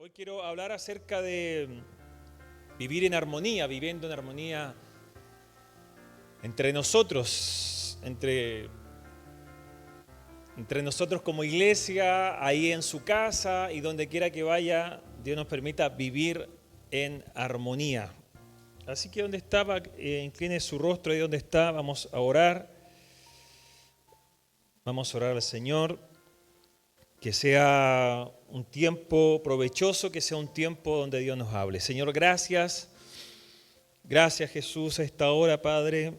Hoy quiero hablar acerca de vivir en armonía, viviendo en armonía entre nosotros, entre nosotros como iglesia, ahí en su casa y donde quiera que vaya, Dios nos permita vivir en armonía. Así que donde estaba, incline su rostro ahí donde está, vamos a orar. Vamos a orar al Señor. Que sea un tiempo provechoso, que sea un tiempo donde Dios nos hable. Señor, gracias. Gracias, Jesús, a esta hora, Padre.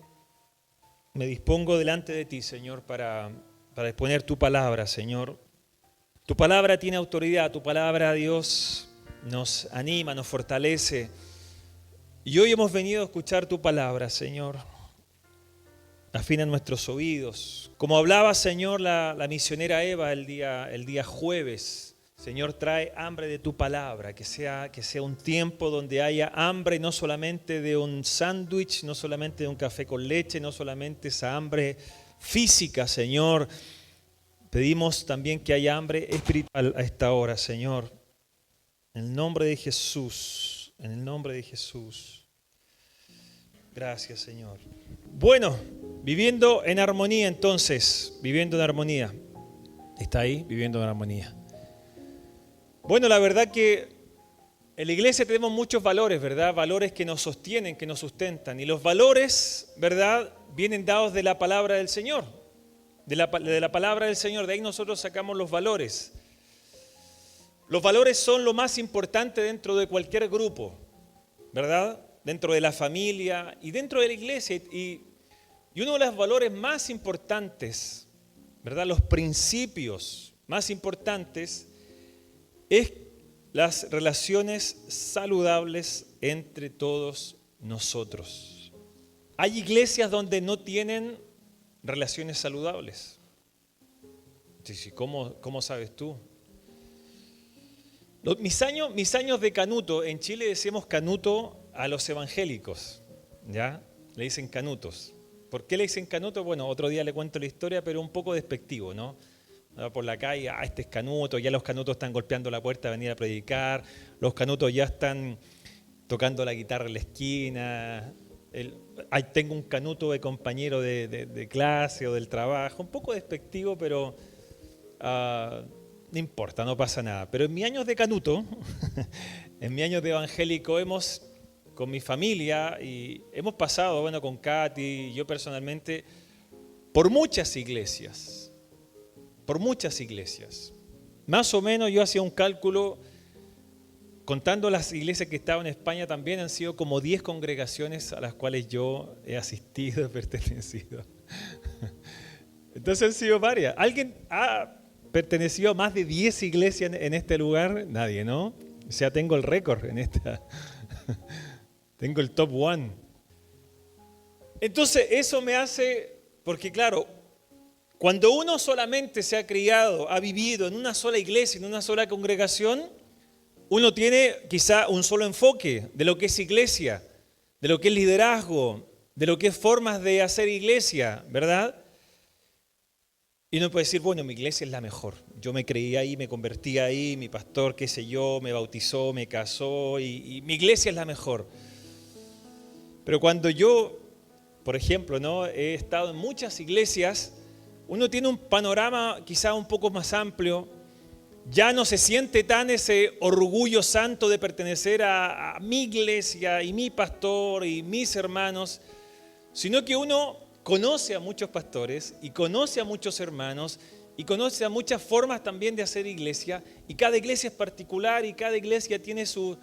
Me dispongo delante de ti, Señor, para exponer tu palabra, Señor. Tu palabra tiene autoridad, tu palabra, Dios, nos anima, nos fortalece. Y hoy hemos venido a escuchar tu palabra, Señor. Afina nuestros oídos. Como hablaba, Señor, la misionera Eva el día jueves, Señor, trae hambre de tu palabra, que sea un tiempo donde haya hambre no solamente de un sándwich, no solamente de un café con leche, no solamente esa hambre física, Señor. Pedimos también que haya hambre espiritual a esta hora, Señor. En el nombre de Jesús, en el nombre de Jesús. Gracias, Señor. Bueno, viviendo en armonía entonces, viviendo en armonía. ¿Está ahí? Viviendo en armonía. Bueno, la verdad que en la iglesia tenemos muchos valores, ¿verdad? Valores que nos sostienen, que nos sustentan. Y los valores, ¿verdad?, vienen dados de la palabra del Señor. De la palabra del Señor, de ahí nosotros sacamos los valores. Los valores son lo más importante dentro de cualquier grupo, ¿verdad? Dentro de la familia y dentro de la iglesia. Y uno de los valores más importantes, ¿verdad?, los principios más importantes, es las relaciones saludables entre todos nosotros. Hay iglesias donde no tienen relaciones saludables. Sí, ¿cómo sabes tú? Mis años de canuto, en Chile decimos canuto a los evangélicos, ¿ya? Le dicen canutos. ¿Por qué le dicen canuto? Bueno, otro día le cuento la historia, pero un poco despectivo, ¿no? Por la calle, este es canuto, ya los canutos están golpeando la puerta a venir a predicar, los canutos ya están tocando la guitarra en la esquina, tengo un canuto de compañero de clase o del trabajo, un poco despectivo, pero no importa, no pasa nada. Pero en mis años de canuto, en mis años de evangélico, con mi familia, y hemos pasado, bueno, con Katy, yo personalmente, por muchas iglesias. Más o menos yo hacía un cálculo, contando las iglesias que estaban en España, también han sido como 10 congregaciones a las cuales yo he asistido, he pertenecido. Entonces han sido varias. ¿Alguien ha pertenecido a más de 10 iglesias en este lugar? Nadie, ¿no? O sea, tengo el récord en esta. Tengo el top 1. Entonces eso me hace, porque claro, cuando uno solamente se ha criado, ha vivido en una sola iglesia, en una sola congregación, uno tiene quizá un solo enfoque de lo que es iglesia, de lo que es liderazgo, de lo que es formas de hacer iglesia, ¿verdad? Y uno puede decir, bueno, mi iglesia es la mejor. Yo me creí ahí, me convertí ahí, mi pastor, qué sé yo, me bautizó, me casó y mi iglesia es la mejor. Pero cuando yo, por ejemplo, ¿no?, he estado en muchas iglesias, uno tiene un panorama quizá un poco más amplio. Ya no se siente tan ese orgullo santo de pertenecer a mi iglesia y mi pastor y mis hermanos, sino que uno conoce a muchos pastores y conoce a muchos hermanos y conoce a muchas formas también de hacer iglesia, y cada iglesia es particular y cada iglesia tiene su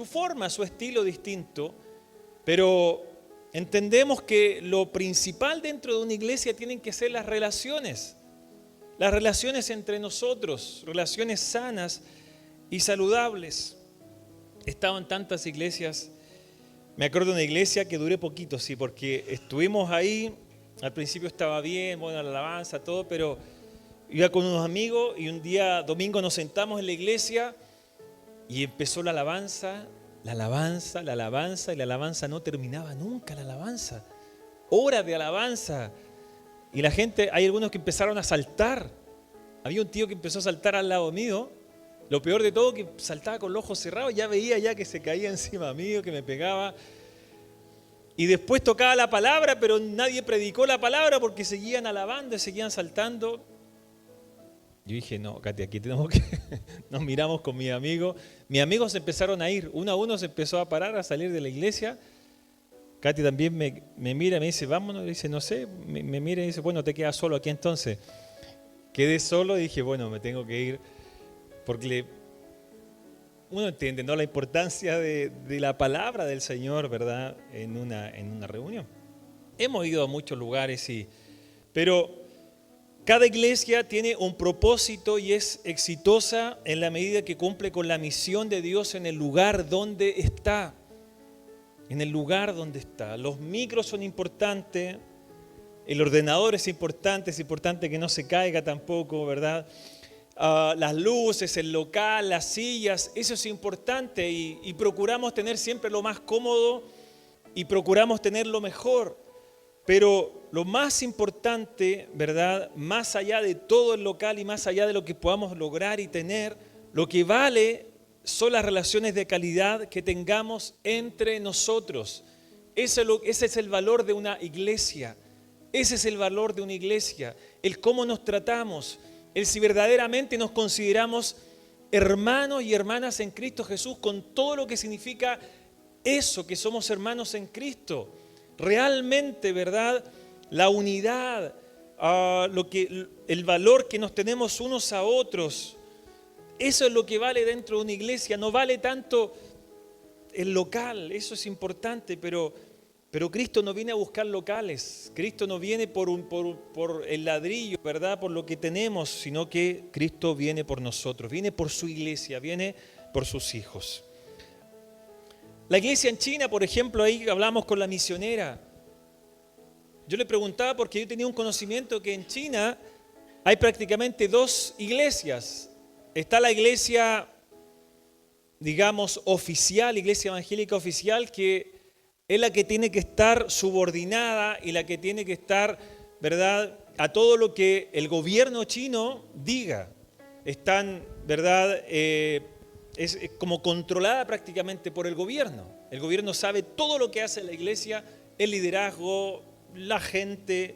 forma, su estilo distinto, pero entendemos que lo principal dentro de una iglesia tienen que ser las relaciones entre nosotros, relaciones sanas y saludables. He estado en tantas iglesias. Me acuerdo de una iglesia que duré poquito, sí, porque estuvimos ahí, al principio estaba bien, bueno, la alabanza, todo, pero iba con unos amigos y un día, domingo, nos sentamos en la iglesia y empezó la alabanza, y la alabanza no terminaba nunca, la alabanza. Horas de alabanza. Y la gente, hay algunos que empezaron a saltar. Había un tío que empezó a saltar al lado mío Lo peor de todo, que saltaba con los ojos cerrados, ya veía ya que se caía encima mío, que me pegaba. Y después tocaba la palabra, pero nadie predicó la palabra porque seguían alabando y seguían saltando. Yo dije, no, Katy, aquí tenemos que... Nos miramos con mi amigo. Mis amigos empezaron a ir, uno a uno se empezó a parar, a salir de la iglesia. Katy también me mira y me dice, vámonos. Y dice, no sé, me mira y dice, bueno, te quedas solo aquí entonces. Quedé solo y dije, bueno, me tengo que ir. Porque uno entiende, ¿no?, la importancia de la palabra del Señor, ¿verdad?, en una reunión. Hemos ido a muchos lugares, pero cada iglesia tiene un propósito y es exitosa en la medida que cumple con la misión de Dios en el lugar donde está. En el lugar donde está. Los micros son importantes, el ordenador es importante que no se caiga tampoco, ¿verdad? Las luces, el local, las sillas, eso es importante y procuramos tener siempre lo más cómodo y procuramos tener lo mejor. Pero lo más importante, ¿verdad?, más allá de todo el local y más allá de lo que podamos lograr y tener, lo que vale son las relaciones de calidad que tengamos entre nosotros. Ese es el valor de una iglesia. Ese es el valor de una iglesia. El cómo nos tratamos. El si verdaderamente nos consideramos hermanos y hermanas en Cristo Jesús, con todo lo que significa eso, que somos hermanos en Cristo. Realmente, ¿verdad?, la unidad, el valor que nos tenemos unos a otros, eso es lo que vale dentro de una iglesia. No vale tanto el local, eso es importante, pero Cristo no viene a buscar locales. Cristo no viene por el ladrillo, ¿verdad?, por lo que tenemos, sino que Cristo viene por nosotros, viene por su iglesia, viene por sus hijos. La iglesia en China, por ejemplo, ahí hablamos con la misionera. Yo le preguntaba porque yo tenía un conocimiento que en China hay prácticamente 2 iglesias. Está la iglesia, digamos, oficial, iglesia evangélica oficial, que es la que tiene que estar subordinada y la que tiene que estar, ¿verdad?, a todo lo que el gobierno chino diga. Están, ¿verdad?, es como controlada prácticamente por el gobierno. El gobierno sabe todo lo que hace la iglesia, el liderazgo, la gente,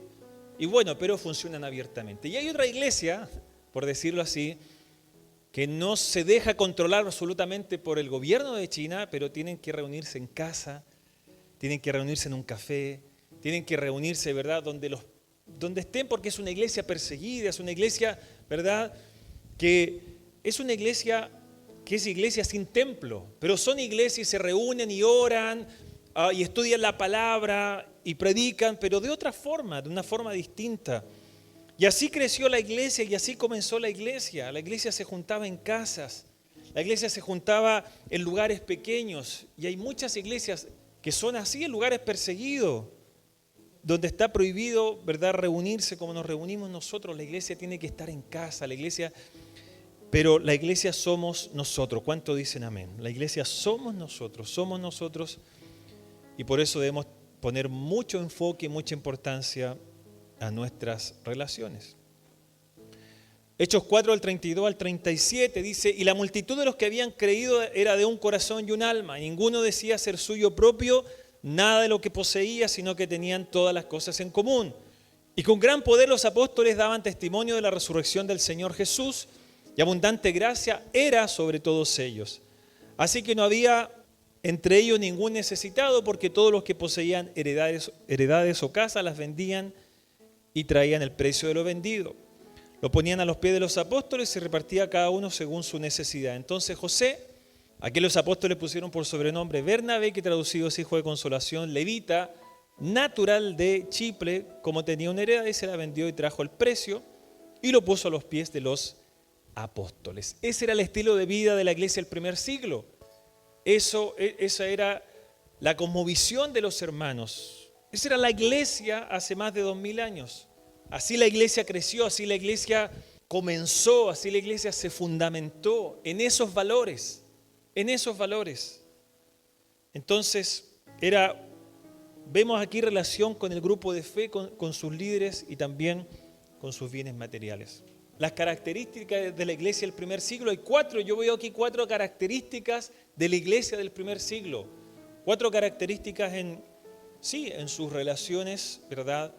y bueno, pero funcionan abiertamente. Y hay otra iglesia, por decirlo así, que no se deja controlar absolutamente por el gobierno de China, pero tienen que reunirse en casa, tienen que reunirse en un café, tienen que reunirse, ¿verdad?, donde estén, porque es una iglesia perseguida, es una iglesia, ¿verdad?, que es una iglesia que es iglesia sin templo, pero son iglesias y se reúnen y oran y estudian la palabra y predican, pero de otra forma, de una forma distinta. Y así creció la iglesia y así comenzó la iglesia. La iglesia se juntaba en casas, la iglesia se juntaba en lugares pequeños y hay muchas iglesias que son así, en lugares perseguidos, donde está prohibido, ¿verdad?, reunirse como nos reunimos nosotros. La iglesia tiene que estar en casa, pero la iglesia somos nosotros. ¿Cuánto dicen amén? La iglesia somos nosotros y por eso debemos poner mucho enfoque y mucha importancia a nuestras relaciones. Hechos 4, del 32 al 37 dice, y la multitud de los que habían creído era de un corazón y un alma. Ninguno decía ser suyo propio nada de lo que poseía, sino que tenían todas las cosas en común. Y con gran poder los apóstoles daban testimonio de la resurrección del Señor Jesús, y abundante gracia era sobre todos ellos. Así que no había entre ellos ningún necesitado, porque todos los que poseían heredades o casas las vendían y traían el precio de lo vendido. Lo ponían a los pies de los apóstoles y se repartía cada uno según su necesidad. Entonces José, a quien los apóstoles pusieron por sobrenombre Bernabé, que traducido es hijo de consolación, levita, natural de Chipre, como tenía una heredad, y se la vendió y trajo el precio y lo puso a los pies de los apóstoles. Ese era el estilo de vida de la iglesia del primer siglo. Esa era la cosmovisión de los hermanos. Esa era la iglesia hace más de 2000 años. Así la iglesia creció, así la iglesia comenzó, así la iglesia se fundamentó en esos valores. Entonces, vemos aquí relación con el grupo de fe, con sus líderes y también con sus bienes materiales. las características de la iglesia del primer siglo. Hay cuatro, yo veo aquí cuatro características de la iglesia del primer siglo. Cuatro características en sus relaciones, ¿verdad?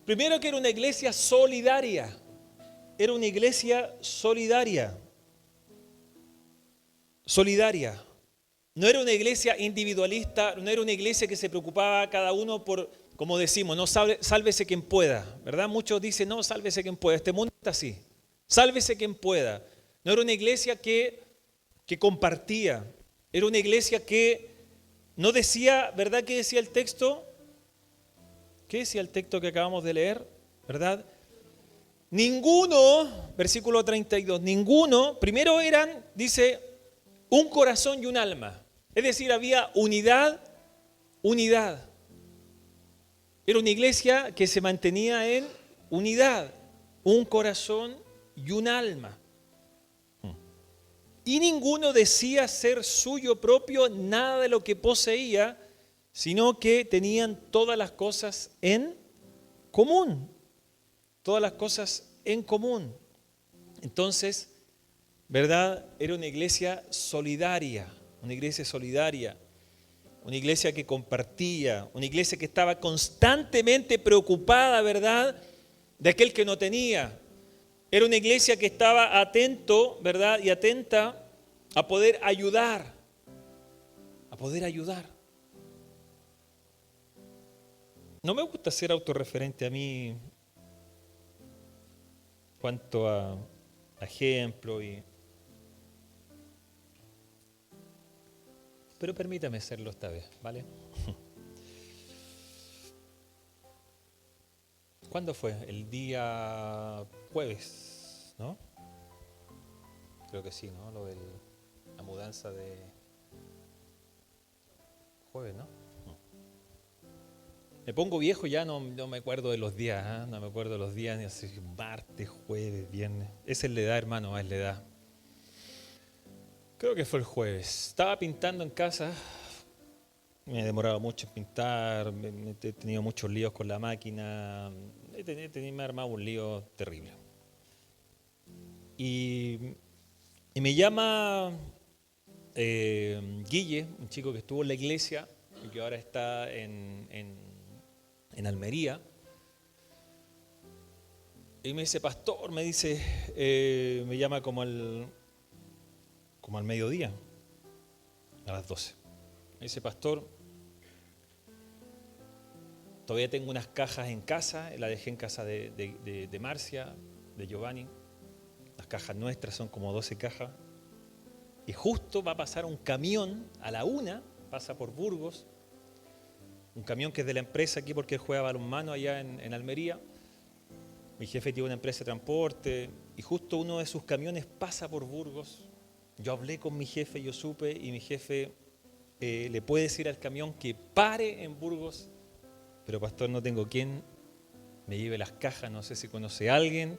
Primero, que era una iglesia solidaria. Era una iglesia solidaria. Solidaria. No era una iglesia individualista, no era una iglesia que se preocupaba cada uno por, como decimos, no sálvese quien pueda, ¿verdad? Muchos dicen, no, sálvese quien pueda. Este mundo está así. Sálvese quien pueda. No era una iglesia que compartía. Era una iglesia que no decía, ¿verdad? ¿Qué decía el texto? ¿Qué decía el texto que acabamos de leer? ¿Verdad? Ninguno, versículo 32, ninguno, primero eran, dice, un corazón y un alma. Es decir, había unidad. Era una iglesia que se mantenía en unidad, un corazón y un alma. Y ninguno decía ser suyo propio nada de lo que poseía, sino que tenían todas las cosas en común. Todas las cosas en común. Entonces, ¿verdad? Era una iglesia solidaria, una iglesia solidaria, una iglesia que compartía, una iglesia que estaba constantemente preocupada, ¿verdad?, de aquel que no tenía. Era una iglesia que estaba atento, ¿verdad?, y atenta a poder ayudar, No me gusta ser autorreferente a mí cuanto a ejemplo pero permítame hacerlo esta vez, ¿vale? ¿Cuándo fue? El día jueves, ¿no? Creo que sí, ¿no? Lo de la mudanza de jueves, ¿no? Me pongo viejo ya, no me acuerdo de los días, ¿eh? No me acuerdo de los días, ni si martes, jueves, viernes. Esa es la edad, hermano, es la edad. Creo que fue el jueves. Estaba pintando en casa. Me he demorado mucho en pintar, he tenido muchos líos con la máquina, me he armado un lío terrible. Y me llama Guille, un chico que estuvo en la iglesia y que ahora está en Almería. Y me dice, pastor, me dice, me llama como al mediodía, a las 12. Me dice, pastor, todavía tengo unas cajas en casa, la dejé en casa de Marcia, de Giovanni. Las cajas nuestras son como 12 cajas. Y justo va a pasar un camión a la 1, pasa por Burgos. Un camión que es de la empresa aquí porque él juega balonmano allá en Almería. Mi jefe tiene una empresa de transporte y justo uno de sus camiones pasa por Burgos. Yo hablé con mi jefe, yo supe, y mi jefe le puede decir al camión que pare en Burgos. Pero pastor, no tengo quien me lleve las cajas, no sé si conoce a alguien,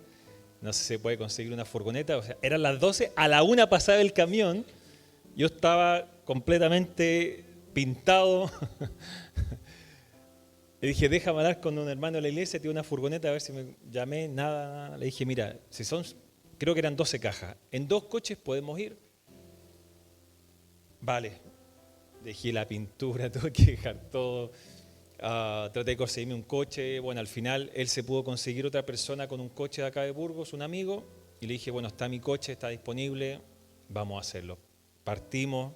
no sé si se puede conseguir una furgoneta. O sea, eran las 12, a la 1 pasaba el camión, yo estaba completamente pintado. Le dije, déjame hablar con un hermano de la iglesia, tiene una furgoneta, a ver si me llamé, nada. Le dije, mira, si son, creo que eran 12 cajas, en 2 coches podemos ir. Vale, dejé la pintura, tuve que dejar todo. Traté de conseguirme un coche. Bueno, al final él se pudo conseguir otra persona con un coche de acá de Burgos, un amigo, y le dije, bueno, está mi coche, está disponible, vamos a hacerlo. Partimos,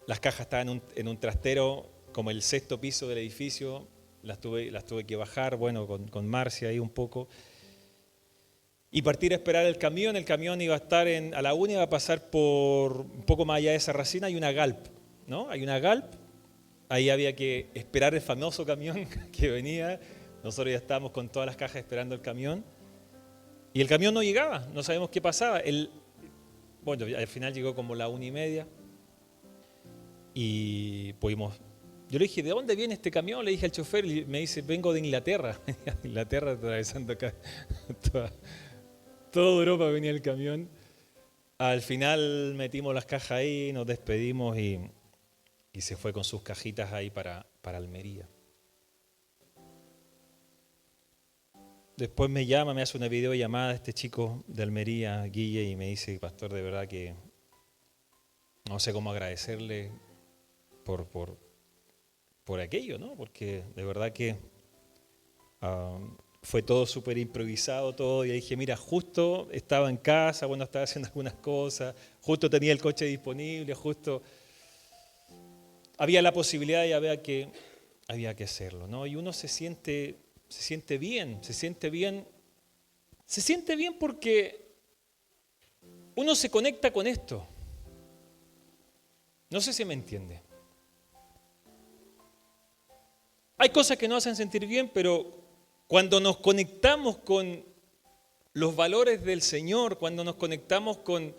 las cajas estaban en un trastero como el 6º piso del edificio, las tuve que bajar, bueno, con Marcia ahí un poco, y partir a esperar el camión iba a estar a la 1, iba a pasar por un poco más allá de Sarracina, hay una Galp, ¿no? Hay una Galp. Ahí había que esperar el famoso camión que venía. Nosotros ya estábamos con todas las cajas esperando el camión. Y el camión no llegaba, no sabemos qué pasaba. Bueno, al final llegó como la 1:30. Y pudimos... Yo le dije, ¿de dónde viene este camión? Le dije al chofer y me dice, vengo de Inglaterra. De Inglaterra, atravesando acá. Toda Europa venía el camión. Al final metimos las cajas ahí, nos despedimos y se fue con sus cajitas ahí para Almería. Después me llama, me hace una videollamada este chico de Almería, Guille, y me dice, pastor, de verdad que no sé cómo agradecerle por aquello, ¿no? Porque de verdad que fue todo súper improvisado todo. Y dije, mira, justo estaba en casa, bueno, estaba haciendo algunas cosas, justo tenía el coche disponible, justo había la posibilidad y había que hacerlo, ¿no? Y uno se siente bien, se siente bien porque uno se conecta con esto. No sé si me entiende. Hay cosas que nos hacen sentir bien, pero cuando nos conectamos con los valores del Señor, cuando nos conectamos con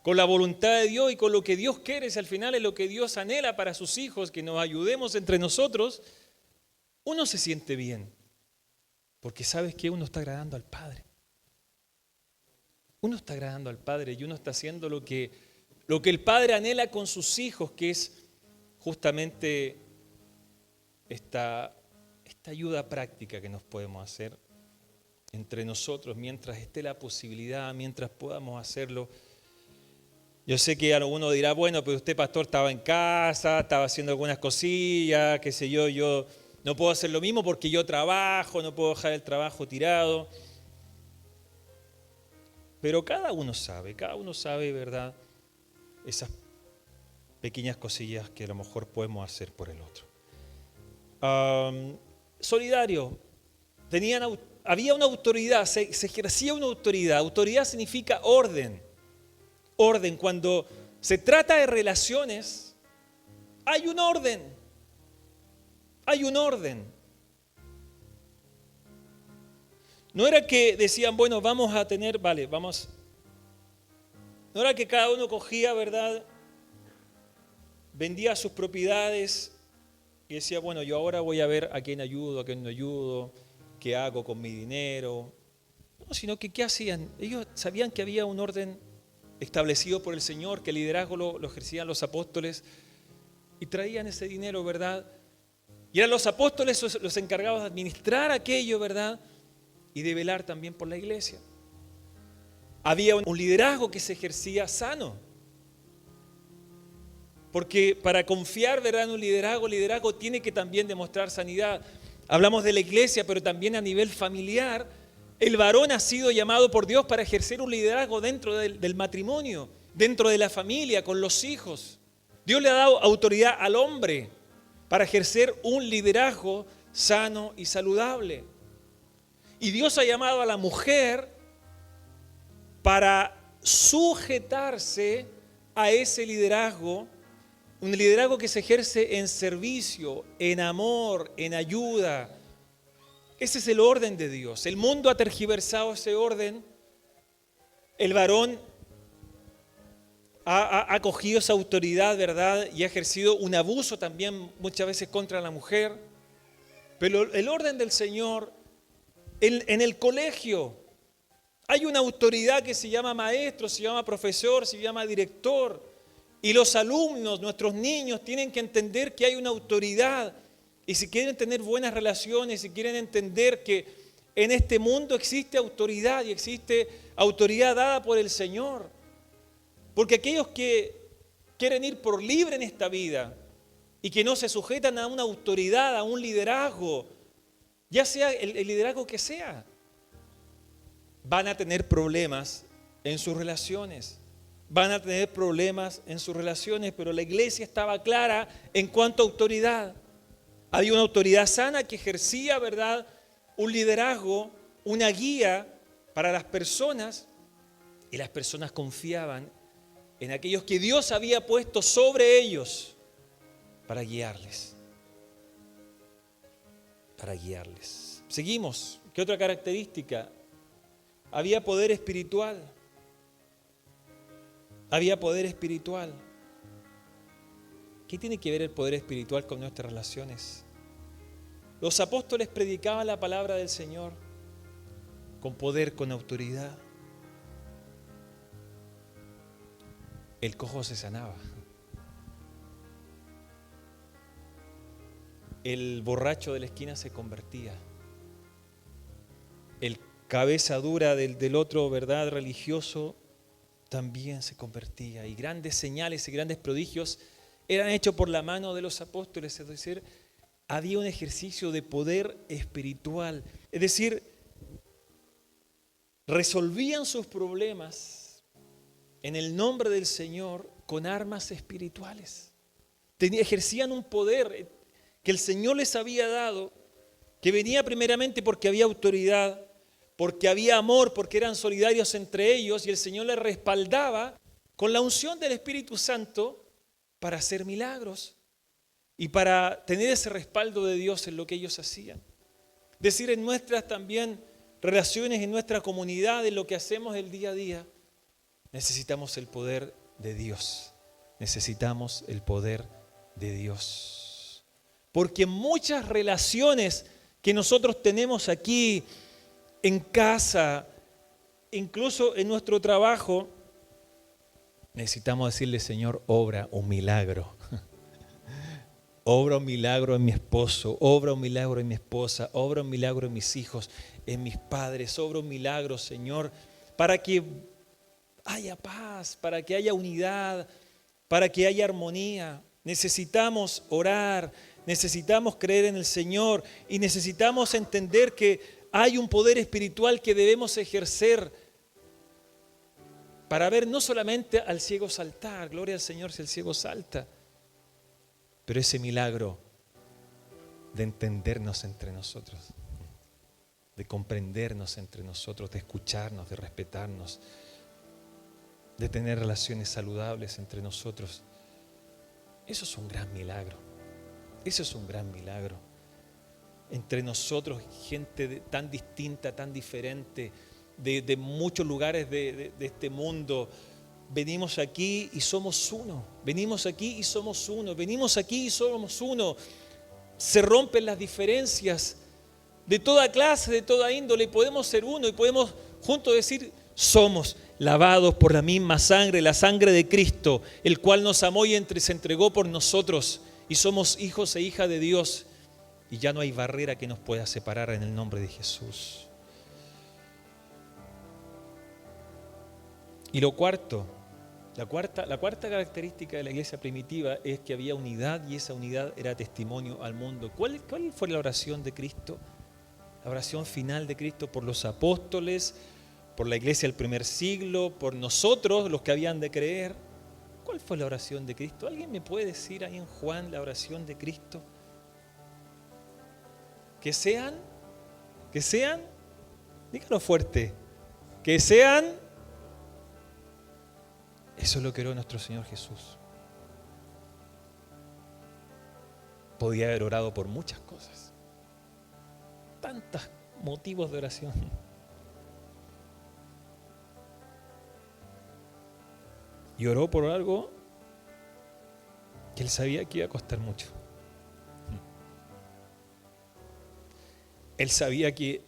la voluntad de Dios y con lo que Dios quiere, si al final es lo que Dios anhela para sus hijos, que nos ayudemos entre nosotros, uno se siente bien. Porque sabes que uno está agradando al Padre. Uno está agradando al Padre y uno está haciendo lo que el Padre anhela con sus hijos, que es justamente esta ayuda práctica que nos podemos hacer entre nosotros mientras esté la posibilidad, mientras podamos hacerlo. Yo sé que alguno dirá, bueno, pero usted, pastor, estaba en casa, estaba haciendo algunas cosillas, qué sé yo no puedo hacer lo mismo porque yo trabajo, no puedo dejar el trabajo tirado. Pero cada uno sabe, ¿verdad? Esas pequeñas cosillas que a lo mejor podemos hacer por el otro. Solidario. Había una autoridad, se ejercía una autoridad. Autoridad significa orden. Orden. Cuando se trata de relaciones, hay un orden. Hay un orden. No era que decían, bueno, vamos a tener, vale, vamos. No era que cada uno cogía, ¿verdad? Vendía sus propiedades y decía, bueno, yo ahora voy a ver a quién ayudo, a quién no ayudo, qué hago con mi dinero. No, sino que ¿qué hacían? Ellos sabían que había un orden establecido por el Señor, que el liderazgo lo ejercían los apóstoles y traían ese dinero, ¿verdad? Y eran los apóstoles los encargados de administrar aquello, ¿verdad? Y de velar también por la iglesia. Había un liderazgo que se ejercía sano. Porque para confiar, ¿verdad?, en un liderazgo, el liderazgo tiene que también demostrar sanidad. Hablamos de la iglesia, pero también a nivel familiar, el varón ha sido llamado por Dios para ejercer un liderazgo dentro del matrimonio, dentro de la familia, con los hijos. Dios le ha dado autoridad al hombre para ejercer un liderazgo sano y saludable. Y Dios ha llamado a la mujer para sujetarse a ese liderazgo, un liderazgo que se ejerce en servicio, en amor, en ayuda. Ese es el orden de Dios. El mundo ha tergiversado ese orden. El varón ha cogido esa autoridad, ¿verdad? Y ha ejercido un abuso también muchas veces contra la mujer. Pero el orden del Señor, en el colegio, hay una autoridad que se llama maestro, se llama profesor, se llama director. Y los alumnos, nuestros niños, tienen que entender que hay una autoridad. Y si quieren tener buenas relaciones, si quieren entender que en este mundo existe autoridad y existe autoridad dada por el Señor. Porque aquellos que quieren ir por libre en esta vida y que no se sujetan a una autoridad, a un liderazgo, ya sea el liderazgo que sea, van a tener problemas en sus relaciones. Van a tener problemas en sus relaciones, pero la iglesia estaba clara en cuanto a autoridad. Había una autoridad sana que ejercía, ¿verdad?, un liderazgo, una guía para las personas, y las personas confiaban en aquellos que Dios había puesto sobre ellos para guiarles. Para guiarles. Seguimos. ¿Qué otra característica? Había poder espiritual. Había poder espiritual. ¿Qué tiene que ver el poder espiritual con nuestras relaciones? Los apóstoles predicaban la palabra del Señor con poder, con autoridad. El cojo se sanaba. El borracho de la esquina se convertía. el cabeza dura del otro, ¿verdad?, religioso, también se convertía. Y grandes señales y grandes prodigios eran hechos por la mano de los apóstoles. Es decir, había un ejercicio de poder espiritual. Es decir, resolvían sus problemas en el nombre del Señor con armas espirituales. Ejercían un poder que el Señor les había dado, que venía primeramente porque había autoridad, porque había amor, porque eran solidarios entre ellos, y el Señor les respaldaba con la unción del Espíritu Santo para hacer milagros y para tener ese respaldo de Dios en lo que ellos hacían. Es decir, en nuestras también relaciones, en nuestra comunidad, en lo que hacemos el día a día, necesitamos el poder de Dios. Necesitamos el poder de Dios. Porque muchas relaciones que nosotros tenemos aquí, en casa, incluso en nuestro trabajo, necesitamos decirle: Señor, obra un milagro. Obra un milagro en mi esposo, obra un milagro en mi esposa, obra un milagro en mis hijos, en mis padres, obra un milagro, Señor, para que haya paz, para que haya unidad, para que haya armonía. Necesitamos orar, necesitamos creer en el Señor y necesitamos entender que hay un poder espiritual que debemos ejercer para ver no solamente al ciego saltar, gloria al Señor si el ciego salta, pero ese milagro de entendernos entre nosotros, de comprendernos entre nosotros, de escucharnos, de respetarnos, de tener relaciones saludables entre nosotros. Eso es un gran milagro. Eso es un gran milagro. Entre nosotros, gente tan distinta, tan diferente, de muchos lugares de este mundo. Venimos aquí y somos uno. Venimos aquí y somos uno. Venimos aquí y somos uno. Se rompen las diferencias de toda clase, de toda índole, y podemos ser uno y podemos juntos decir: somos lavados por la misma sangre, la sangre de Cristo, el cual nos amó y se entregó por nosotros, y somos hijos e hijas de Dios, y ya no hay barrera que nos pueda separar en el nombre de Jesús. Y lo cuarto, la cuarta característica de la iglesia primitiva es que había unidad, y esa unidad era testimonio al mundo. ¿Cuál fue la oración de Cristo? La oración final de Cristo por los apóstoles, por la iglesia del primer siglo, por nosotros, los que habían de creer. ¿Cuál fue la oración de Cristo? ¿Alguien me puede decir ahí en Juan la oración de Cristo? Que sean, dígalo fuerte, que sean. Eso es lo que oró nuestro Señor Jesús. Podía haber orado por muchas cosas, tantos motivos de oración. Y oró por algo que él sabía que iba a costar mucho. Él sabía que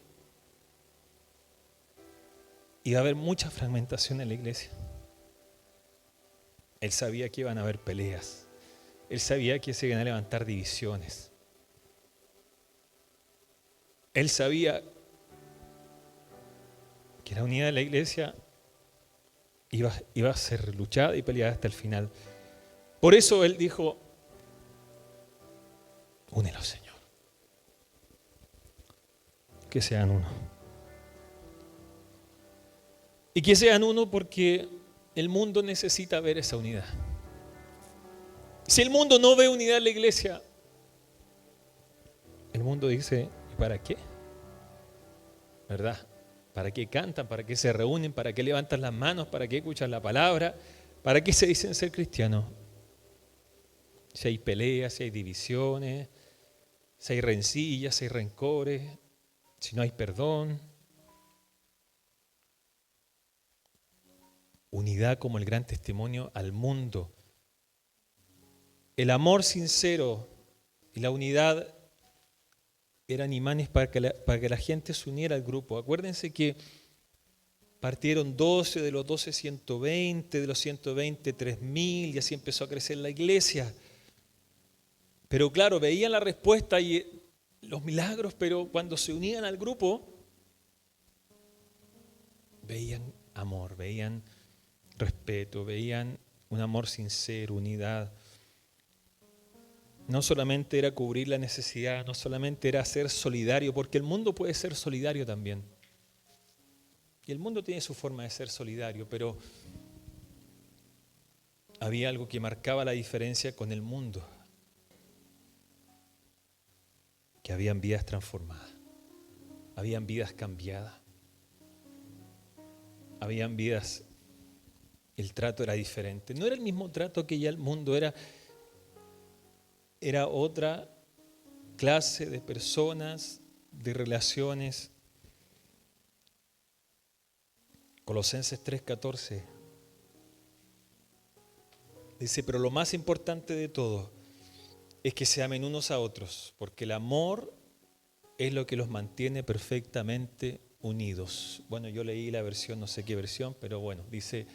iba a haber mucha fragmentación en la iglesia. Él sabía que iban a haber peleas. Él sabía que se iban a levantar divisiones. Él sabía que la unidad de la iglesia iba a ser luchada y peleada hasta el final. Por eso él dijo: únelos, Señor. Que sean uno. Y que sean uno porque el mundo necesita ver esa unidad. Si el mundo no ve unidad en la iglesia, el mundo dice: ¿y para qué? ¿Verdad? ¿Para qué cantan? ¿Para qué se reúnen? ¿Para qué levantan las manos? ¿Para qué escuchan la palabra? ¿Para qué se dicen ser cristianos? Si hay peleas, si hay divisiones, si hay rencillas, si hay rencores, si no hay perdón. Unidad como el gran testimonio al mundo. El amor sincero y la unidad eran imanes para que la gente se uniera al grupo. Acuérdense que partieron 12, de los 12 120, de los 120 3.000, y así empezó a crecer la iglesia. Pero claro, veían la respuesta y los milagros, pero cuando se unían al grupo, veían amor, veían respeto, veían un amor sincero, unidad. No solamente era cubrir la necesidad, no solamente era ser solidario, porque el mundo puede ser solidario también. Y el mundo tiene su forma de ser solidario, pero había algo que marcaba la diferencia con el mundo, que habían vidas transformadas, habían vidas cambiadas, habían vidas, el trato era diferente. No era el mismo trato que ya el mundo, era otra clase de personas, de relaciones. Colosenses 3:14 dice, pero lo más importante de todo es que se amen unos a otros, porque el amor es lo que los mantiene perfectamente unidos. Bueno, yo leí la versión, no sé qué versión, pero bueno, dice,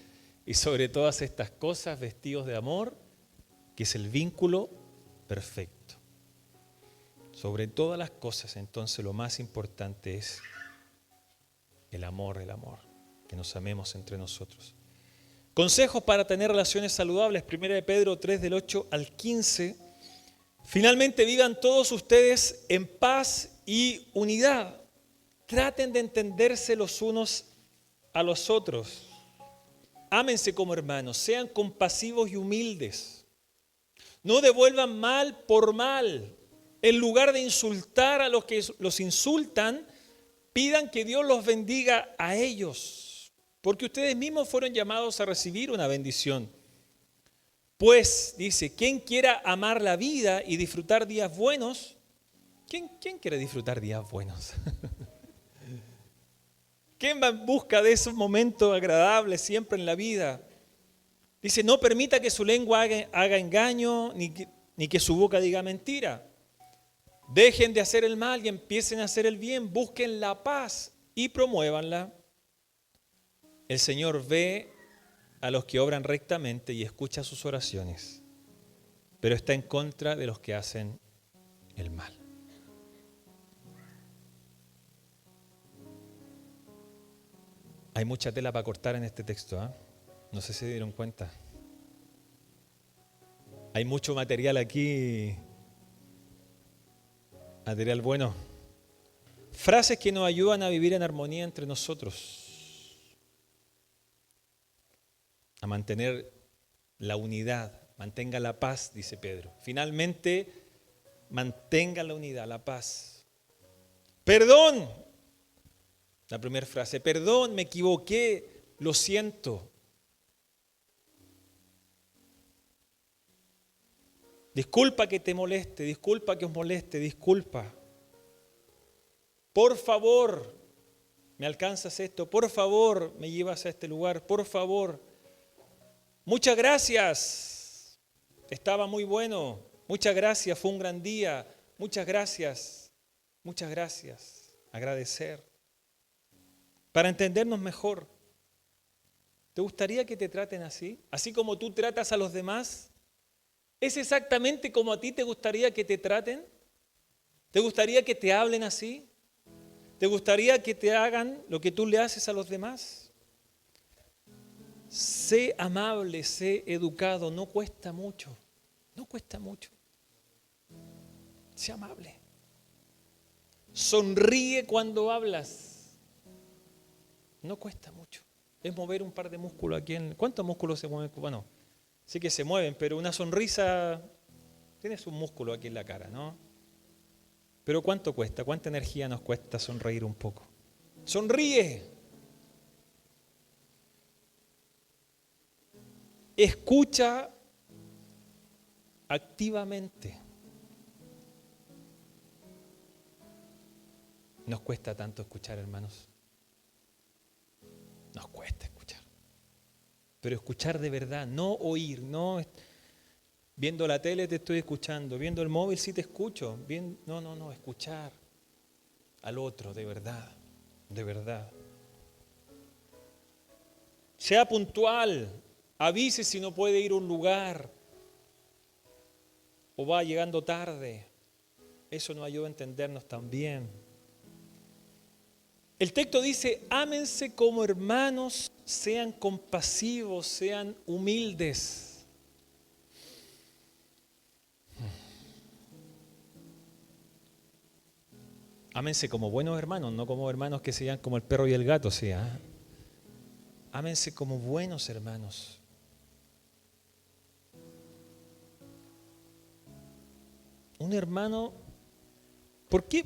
y sobre todas estas cosas, vestidos de amor, que es el vínculo perfecto. Sobre todas las cosas, entonces, lo más importante es el amor, que nos amemos entre nosotros. Consejos para tener relaciones saludables, 1 de Pedro 3, del 8 al 15. Finalmente, vivan todos ustedes en paz y unidad. Traten de entenderse los unos a los otros. Ámense como hermanos, sean compasivos y humildes. No devuelvan mal por mal. En lugar de insultar a los que los insultan, pidan que Dios los bendiga a ellos, porque ustedes mismos fueron llamados a recibir una bendición. Pues, dice, quien quiera amar la vida y disfrutar días buenos, ¿quién quiere disfrutar días buenos? ¿Quién va en busca de esos momentos agradables siempre en la vida? Dice, no permita que su lengua haga engaño, ni que su boca diga mentira. Dejen de hacer el mal y empiecen a hacer el bien, busquen la paz y promuévanla. El Señor ve a los que obran rectamente y escucha sus oraciones, pero está en contra de los que hacen el mal. Hay mucha tela para cortar en este texto, ¿eh? No sé si se dieron cuenta. Hay mucho material aquí, material bueno. Frases que nos ayudan a vivir en armonía entre nosotros, a mantener la unidad, mantenga la paz, dice Pedro. Finalmente, mantenga la unidad, la paz. Perdón, la primera frase, perdón, me equivoqué, lo siento. Disculpa que te moleste, disculpa que os moleste, disculpa. Por favor, me alcanzas esto, por favor, me llevas a este lugar, por favor. Muchas gracias, estaba muy bueno, muchas gracias, fue un gran día, muchas gracias, agradecer. Para entendernos mejor, ¿te gustaría que te traten así? Así como tú tratas a los demás, ¿es exactamente como a ti te gustaría que te traten? ¿Te gustaría que te hablen así? ¿Te gustaría que te hagan lo que tú le haces a los demás? Sé amable, sé educado, no cuesta mucho, no cuesta mucho. Sé amable. Sonríe cuando hablas, no cuesta mucho. Es mover un par de músculos aquí. ¿Cuántos músculos se mueven? Bueno, sí que se mueven, pero una sonrisa, tienes un músculo aquí en la cara, ¿no? Pero ¿cuánto cuesta? ¿Cuánta energía nos cuesta sonreír un poco? Sonríe. Escucha activamente. Nos cuesta tanto escuchar, hermanos. Nos cuesta escuchar. Pero escuchar de verdad, no oír, no viendo la tele te estoy escuchando, viendo el móvil sí te escucho. No, escuchar al otro de verdad, de verdad. Sea puntual, avise si no puede ir a un lugar o va llegando tarde. Eso nos ayuda a entendernos también. El texto dice, ámense como hermanos, sean compasivos, sean humildes. Ámense como buenos hermanos, no como hermanos que sean como el perro y el gato, ¿sí? Ámense como buenos hermanos. Un hermano, ¿por qué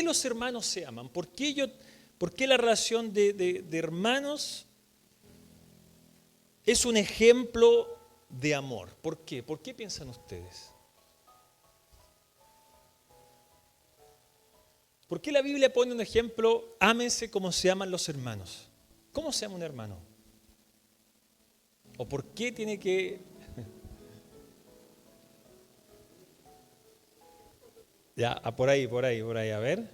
los hermanos se aman? ¿Por qué la relación de hermanos es un ejemplo de amor? ¿Por qué? ¿Por qué piensan ustedes? ¿Por qué la Biblia pone un ejemplo, ámense como se aman los hermanos? ¿Cómo se ama un hermano? ¿O por qué tiene que...? Ya, por ahí, a ver.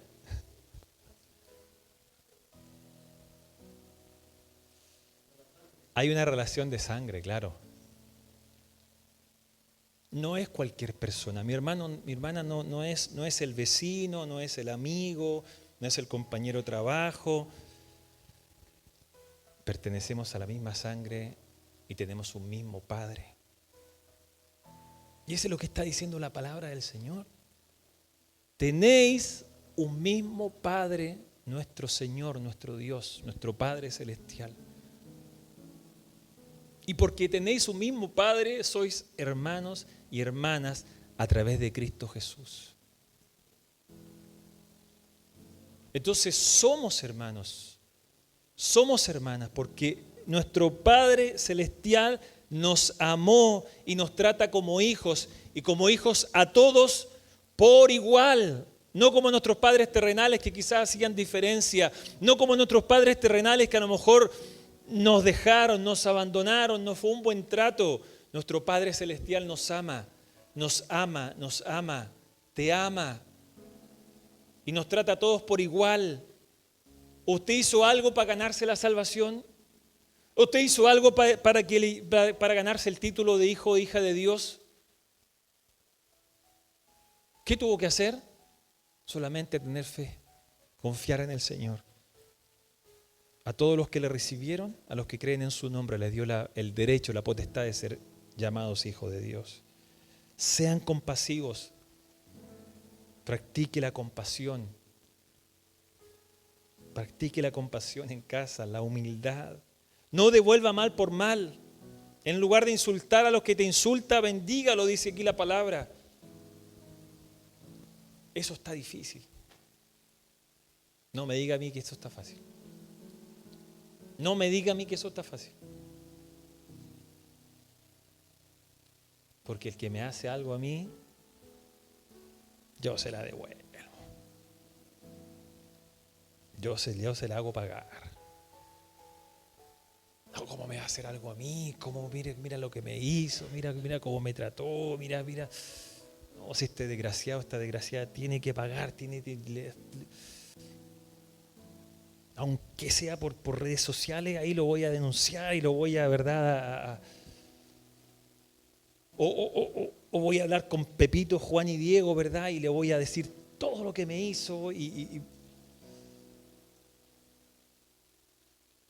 Hay una relación de sangre, claro. No es cualquier persona. Mi hermana no es el vecino, no es el amigo, no es el compañero de trabajo. Pertenecemos a la misma sangre y tenemos un mismo Padre. Y eso es lo que está diciendo la palabra del Señor. Tenéis un mismo Padre, nuestro Señor, nuestro Dios, nuestro Padre Celestial. Y porque tenéis un mismo Padre, sois hermanos y hermanas a través de Cristo Jesús. Entonces somos hermanos, somos hermanas, porque nuestro Padre Celestial nos amó y nos trata como hijos, y como hijos a todos por igual. No como nuestros padres terrenales que quizás hacían diferencia, no como nuestros padres terrenales que a lo mejor nos dejaron, nos abandonaron, no fue un buen trato. Nuestro Padre Celestial nos ama, te ama y nos trata a todos por igual. ¿Usted hizo algo para ganarse la salvación? ¿Usted hizo algo para ganarse el título de hijo o hija de Dios? ¿Qué tuvo que hacer? Solamente tener fe, confiar en el Señor. A todos los que le recibieron, a los que creen en su nombre, les dio el derecho, la potestad de ser llamados hijos de Dios. Sean compasivos. Practique la compasión. Practique la compasión en casa, la humildad. No devuelva mal por mal. En lugar de insultar a los que te insultan, bendígalo, dice aquí la palabra. Eso está difícil. No me diga a mí que esto está fácil. No me diga a mí que eso está fácil. Porque el que me hace algo a mí, yo se la devuelvo. Yo se la hago pagar. No, ¿cómo me va a hacer algo a mí? ¿Cómo, mira lo que me hizo? Mira cómo me trató. Mira. No, si este desgraciado, esta desgraciada tiene que pagar, aunque sea por redes sociales, ahí lo voy a denunciar y lo voy a, ¿verdad? O voy a hablar con Pepito, Juan y Diego, ¿verdad? Y le voy a decir todo lo que me hizo y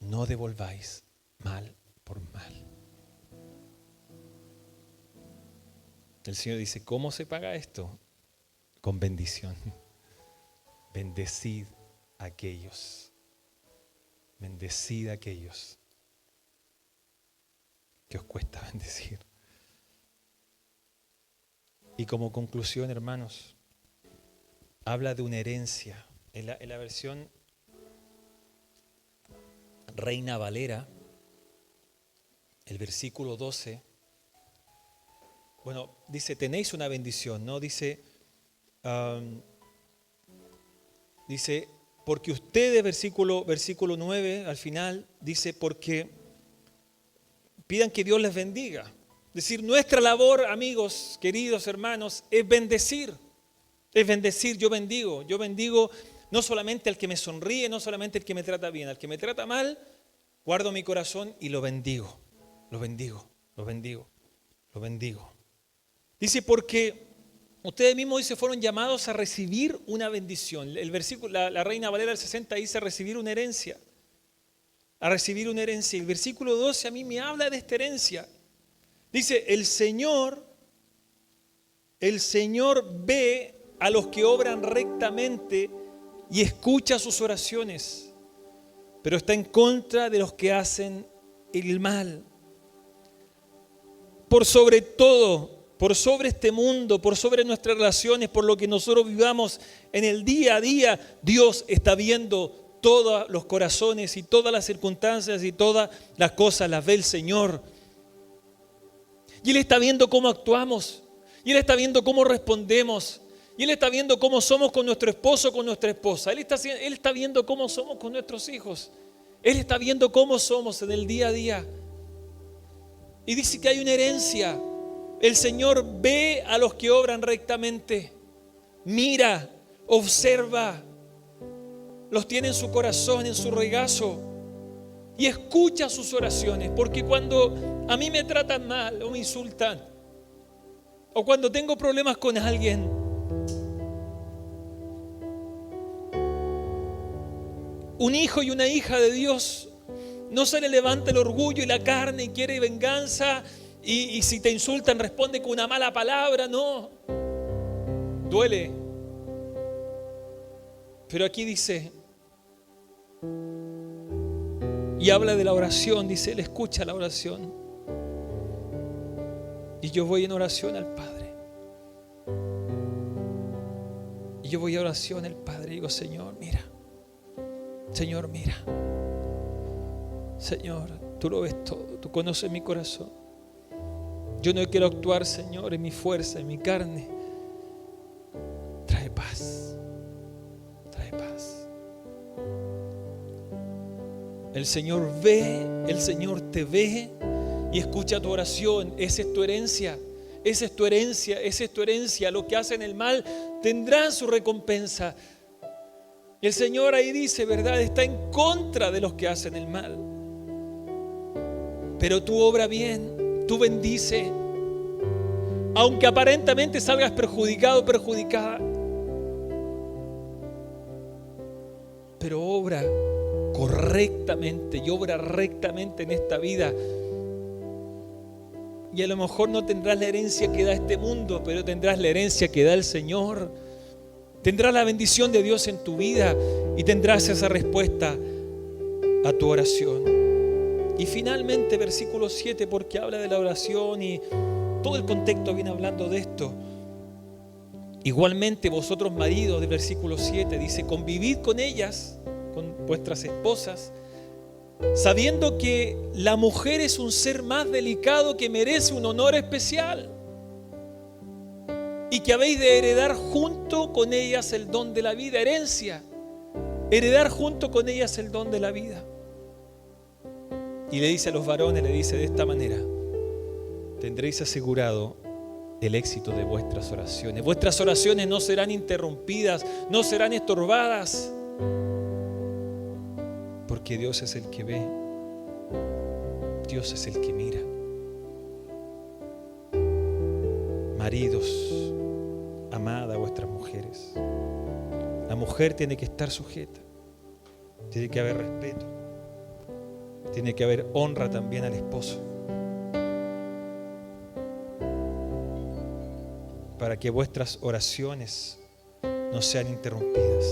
no devolváis mal por mal. El Señor dice, ¿cómo se paga esto? Con bendición. Bendecid a aquellos. Bendecid a aquellos que os cuesta bendecir. Y como conclusión, hermanos, habla de una herencia. En la versión Reina Valera, el versículo 12, bueno, dice, tenéis una bendición, ¿no? Dice, porque ustedes, versículo 9, al final, dice, porque pidan que Dios les bendiga. Es decir, nuestra labor, amigos, queridos hermanos, es bendecir. Es bendecir, yo bendigo no solamente al que me sonríe, no solamente al que me trata bien, al que me trata mal, guardo mi corazón y lo bendigo. Lo bendigo. Dice, porque Ustedes mismos hoy se fueron llamados a recibir una bendición. El versículo, la Reina Valera del 60 dice recibir una herencia. A recibir una herencia. El versículo 12 a mí me habla de esta herencia. Dice, el Señor ve a los que obran rectamente y escucha sus oraciones, pero está en contra de los que hacen el mal. Por sobre todo, por sobre este mundo, por sobre nuestras relaciones, por lo que nosotros vivamos en el día a día, Dios está viendo todos los corazones y todas las circunstancias y todas las cosas las ve el Señor. Y Él está viendo cómo actuamos, y Él está viendo cómo respondemos, y Él está viendo cómo somos con nuestro esposo, con nuestra esposa. Él está viendo cómo somos con nuestros hijos. Él está viendo cómo somos en el día a día. Y dice que hay una herencia. El Señor ve a los que obran rectamente. Mira, observa. Los tiene en su corazón, en su regazo. Y escucha sus oraciones. Porque cuando a mí me tratan mal o me insultan, o cuando tengo problemas con alguien, un hijo y una hija de Dios no se le levanta el orgullo y la carne y quiere venganza y si te insultan responde con una mala palabra. No, duele. Pero aquí dice, y habla de la oración, dice, Él escucha la oración. Y yo voy en oración al Padre. Y yo voy a oración al Padre y digo, Señor, mira. Señor, mira. Señor, tú lo ves todo, tú conoces mi corazón. Yo no quiero actuar, Señor, en mi fuerza, en mi carne. Trae paz. Trae paz. El Señor ve, el Señor te ve y escucha tu oración. Esa es tu herencia. Esa es tu herencia, esa es tu herencia. Los que hacen el mal tendrán su recompensa. Y el Señor ahí dice, ¿verdad? Está en contra de los que hacen el mal. Pero tú obra bien, tú bendice. Aunque aparentemente salgas perjudicado o perjudicada. Pero obra correctamente y obra rectamente en esta vida. Y a lo mejor no tendrás la herencia que da este mundo, pero tendrás la herencia que da el Señor. Tendrás la bendición de Dios en tu vida y tendrás esa respuesta a tu oración. Y finalmente, versículo 7, porque habla de la oración y todo el contexto viene hablando de esto. Igualmente vosotros maridos, del versículo 7, dice, convivid con ellas, con vuestras esposas, sabiendo que la mujer es un ser más delicado que merece un honor especial y que habéis de heredar junto con ellas el don de la vida, herencia, heredar junto con ellas el don de la vida. Y le dice a los varones, le dice de esta manera, tendréis asegurado el éxito de vuestras oraciones. Vuestras oraciones no serán interrumpidas, no serán estorbadas, porque Dios es el que ve, Dios es el que mira. Maridos, amad a vuestras mujeres. La mujer tiene que estar sujeta, tiene que haber respeto, tiene que haber honra también al esposo, para que vuestras oraciones no sean interrumpidas,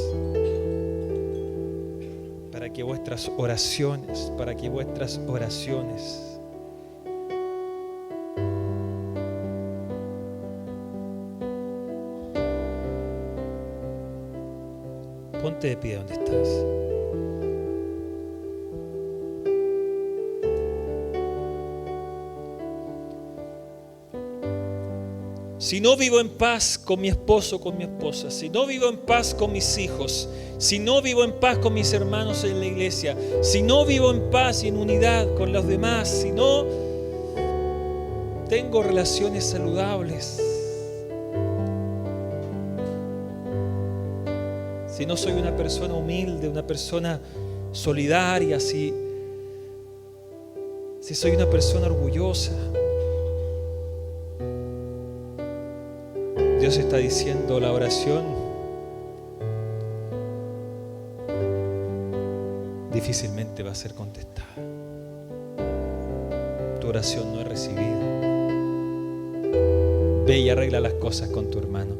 para que vuestras oraciones ponte de pie donde estás. Si no vivo en paz con mi esposo, con mi esposa, si no vivo en paz con mis hijos, si no vivo en paz con mis hermanos en la iglesia, si no vivo en paz y en unidad con los demás, si no tengo relaciones saludables, si no soy una persona humilde, una persona solidaria, si soy una persona orgullosa, Dios Dios está diciendo, la oración difícilmente va a ser contestada. Tu oración no es recibida. Ve y arregla las cosas con tu hermano.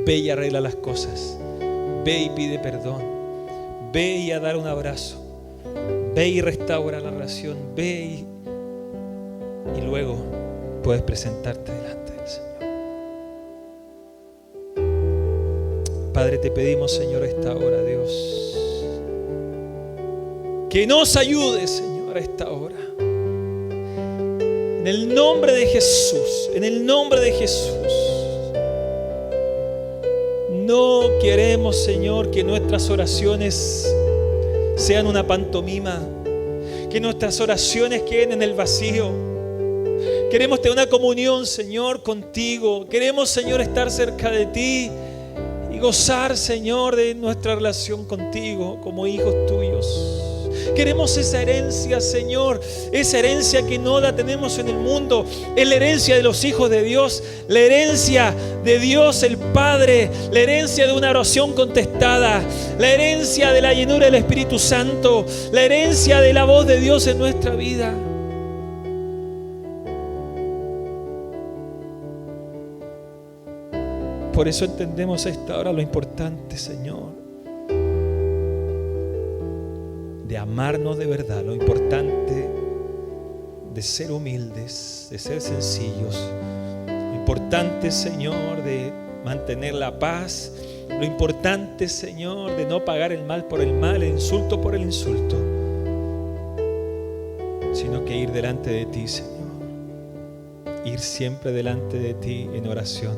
Ve y arregla las cosas. Ve y pide perdón. Ve y a dar un abrazo. Ve y restaura la relación. Ve y luego puedes presentarte delante del Señor. Padre, te pedimos, Señor, a esta hora, Dios, que nos ayudes, Señor, a esta hora. En el nombre de Jesús, en el nombre de Jesús. No queremos, Señor, que nuestras oraciones sean una pantomima, que nuestras oraciones queden en el vacío. Queremos tener una comunión, Señor, contigo. Queremos, Señor, estar cerca de ti y gozar, Señor, de nuestra relación contigo como hijos tuyos. Queremos esa herencia, Señor, esa herencia que no la tenemos en el mundo. Es la herencia de los hijos de Dios, la herencia de Dios el Padre, la herencia de una oración contestada, la herencia de la llenura del Espíritu Santo, la herencia de la voz de Dios en nuestra vida. Por eso entendemos a esta hora lo importante, Señor, de amarnos de verdad, lo importante de ser humildes, de ser sencillos, lo importante, Señor, de mantener la paz, lo importante, Señor, de no pagar el mal por el mal, el insulto por el insulto, sino que ir delante de ti, Señor, ir siempre delante de ti en oración.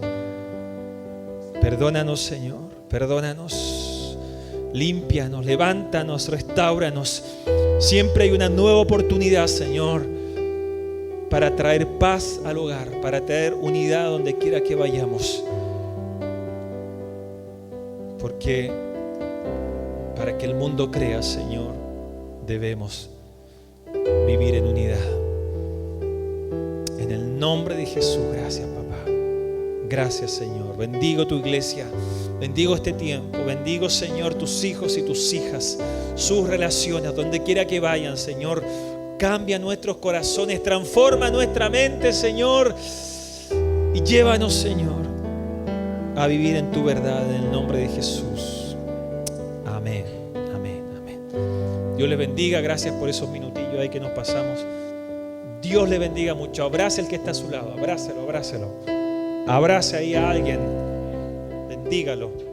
Perdónanos, Señor, perdónanos. Límpianos, levántanos, restáuranos. Siempre hay una nueva oportunidad, Señor, para traer paz al hogar, para traer unidad donde quiera que vayamos. Porque para que el mundo crea, Señor, debemos vivir en unidad. En el nombre de Jesús, gracias, papá. Gracias, Señor. Bendigo tu iglesia. Bendigo este tiempo. Bendigo, Señor, tus hijos y tus hijas, sus relaciones, donde quiera que vayan, Señor. Cambia nuestros corazones, transforma nuestra mente, Señor. Y llévanos, Señor, a vivir en tu verdad, en el nombre de Jesús. Amén, amén, amén. Dios les bendiga. Gracias por esos minutillos ahí que nos pasamos. Dios le bendiga mucho. Abrace al que está a su lado. Abrácelo, abrácelo. Abrace ahí a alguien. Bendígalo.